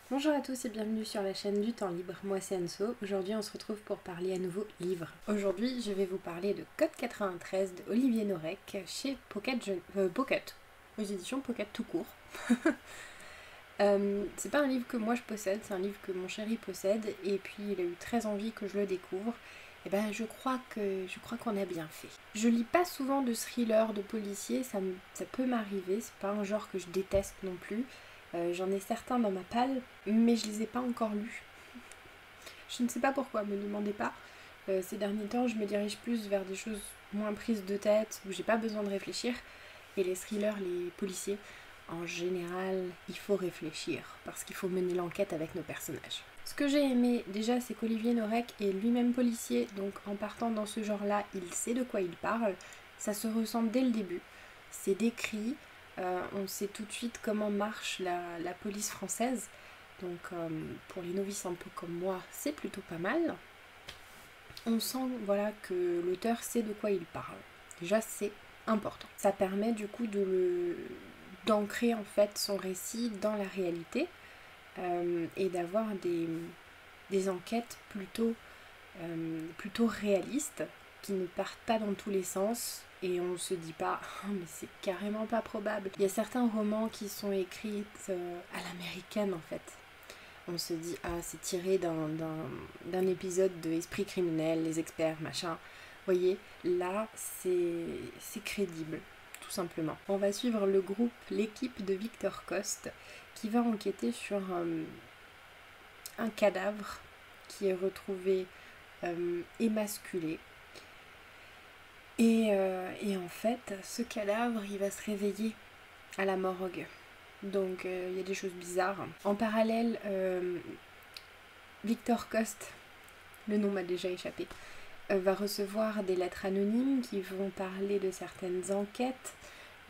Bonjour à tous et bienvenue sur la chaîne du temps libre, moi c'est Anso. Aujourd'hui on se retrouve pour parler à nouveau livres. Aujourd'hui je vais vous parler de Code 93 de Olivier Norek chez Pocket, aux éditions Pocket tout court. C'est pas un livre que moi je possède, c'est un livre que mon chéri possède et puis il a eu très envie que je le découvre. Et ben je crois qu'on a bien fait. Je lis pas souvent de thrillers, de policiers, ça peut m'arriver, c'est pas un genre que je déteste non plus. J'en ai certains dans ma palle, mais je les ai pas encore lus. Je ne sais pas pourquoi, me demandez pas. Ces derniers temps, je me dirige plus vers des choses moins prises de tête, où j'ai pas besoin de réfléchir. Et les thrillers, les policiers, en général, il faut réfléchir, parce qu'il faut mener l'enquête avec nos personnages. Ce que j'ai aimé, déjà, c'est qu'Olivier Norek est lui-même policier, donc en partant dans ce genre-là, il sait de quoi il parle. Ça se ressent dès le début. C'est décrit, on sait tout de suite comment marche la police française. Donc pour les novices un peu comme moi, c'est plutôt pas mal. On sent voilà, que l'auteur sait de quoi il parle. Déjà c'est important. Ça permet du coup d'ancrer en fait son récit dans la réalité et d'avoir des enquêtes plutôt réalistes qui ne partent pas dans tous les sens et on se dit pas oh, mais c'est carrément pas probable. Il y a certains romans qui sont écrits à l'américaine en fait. On se dit ah c'est tiré d'un épisode de Esprit criminel, les experts, machin. Vous voyez, là c'est crédible, tout simplement. On va suivre l'équipe de Victor Coste qui va enquêter sur un cadavre qui est retrouvé émasculé. Et en fait, ce cadavre, il va se réveiller à la morgue. Donc il y a des choses bizarres. En parallèle, Victor Coste, le nom m'a déjà échappé, va recevoir des lettres anonymes qui vont parler de certaines enquêtes.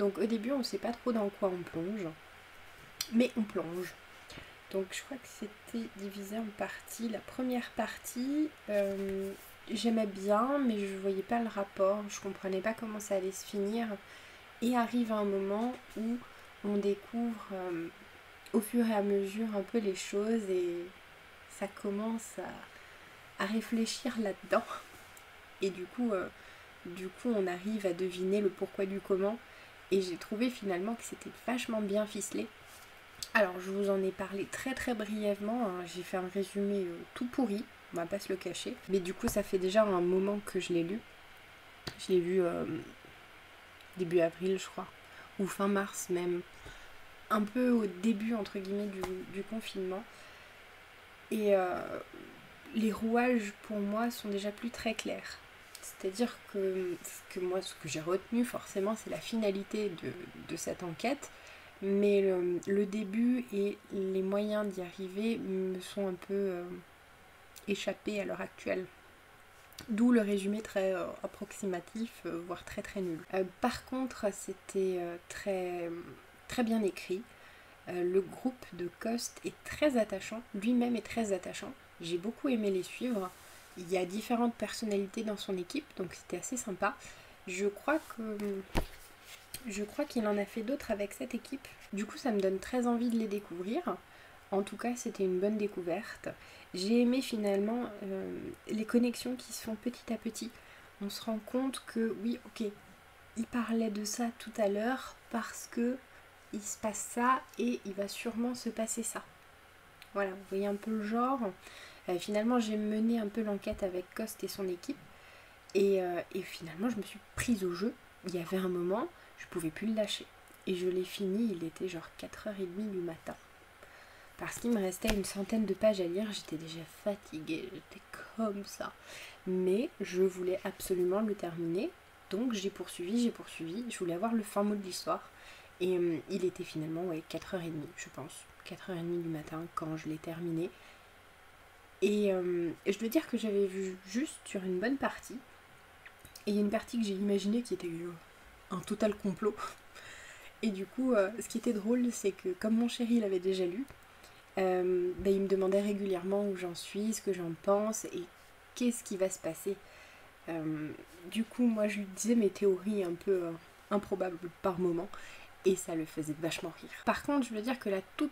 Donc au début, on ne sait pas trop dans quoi on plonge, mais on plonge. Donc je crois que c'était divisé en parties. La première partie, j'aimais bien, mais je voyais pas le rapport, je comprenais pas comment ça allait se finir. Et arrive un moment où on découvre au fur et à mesure un peu les choses et ça commence à réfléchir là-dedans. Et du coup, on arrive à deviner le pourquoi du comment. Et j'ai trouvé finalement que c'était vachement bien ficelé. Alors je vous en ai parlé très très brièvement, hein. J'ai fait un résumé tout pourri, on va pas se le cacher. Mais du coup ça fait déjà un moment que je l'ai lu. Je l'ai lu début avril je crois, ou fin mars même. Un peu au début entre guillemets du confinement. Et les rouages pour moi sont déjà plus très clairs. C'est-à-dire que moi ce que j'ai retenu forcément c'est la finalité de cette enquête. Mais le début et les moyens d'y arriver me sont un peu échappés à l'heure actuelle. D'où le résumé très approximatif, voire très très nul. Par contre, c'était très, très bien écrit. Le groupe de Coste est très attachant, lui-même est très attachant. J'ai beaucoup aimé les suivre. Il y a différentes personnalités dans son équipe, donc c'était assez sympa. Je crois qu'il en a fait d'autres avec cette équipe. Du coup, ça me donne très envie de les découvrir. En tout cas, c'était une bonne découverte. J'ai aimé finalement les connexions qui se font petit à petit. On se rend compte que oui, ok, il parlait de ça tout à l'heure parce que il se passe ça et il va sûrement se passer ça. Voilà, vous voyez un peu le genre. Finalement, j'ai mené un peu l'enquête avec Coste et son équipe. Et finalement, je me suis prise au jeu. Il y avait un moment, je pouvais plus le lâcher. Et je l'ai fini, il était genre 4h30 du matin. Parce qu'il me restait une centaine de pages à lire, j'étais déjà fatiguée, j'étais comme ça. Mais je voulais absolument le terminer. Donc j'ai poursuivi, je voulais avoir le fin mot de l'histoire. Et il était finalement 4h30, je pense. 4h30 du matin quand je l'ai terminé. Et je dois dire que j'avais vu juste sur une bonne partie. Et il y a une partie que j'ai imaginée qui était un total complot. Et du coup, ce qui était drôle, c'est que comme mon chéri l'avait déjà lu, il me demandait régulièrement où j'en suis, ce que j'en pense et qu'est-ce qui va se passer. Du coup, moi je lui disais mes théories un peu improbables par moment et ça le faisait vachement rire. Par contre, je veux dire que la toute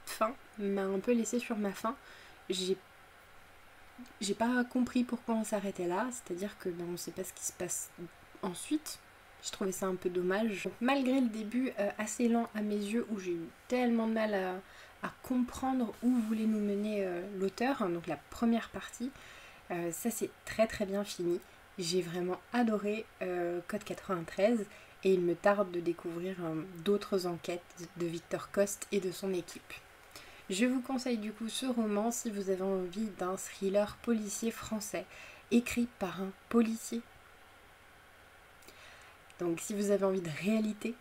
fin m'a un peu laissé sur ma faim. J'ai pas compris pourquoi on s'arrêtait là, c'est-à-dire que on ne sait pas ce qui se passe ensuite. Je trouvais ça un peu dommage. Donc, malgré le début assez lent à mes yeux, où j'ai eu tellement de mal à comprendre où voulait nous mener l'auteur, hein, donc la première partie, ça c'est très très bien fini. J'ai vraiment adoré Code 93 et il me tarde de découvrir d'autres enquêtes de Victor Coste et de son équipe. Je vous conseille du coup ce roman si vous avez envie d'un thriller policier français écrit par un policier. Donc si vous avez envie de réalité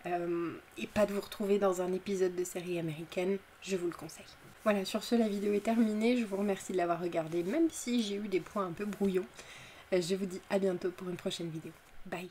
et pas de vous retrouver dans un épisode de série américaine, je vous le conseille. Voilà, sur ce la vidéo est terminée, je vous remercie de l'avoir regardée même si j'ai eu des points un peu brouillons. Je vous dis à bientôt pour une prochaine vidéo. Bye!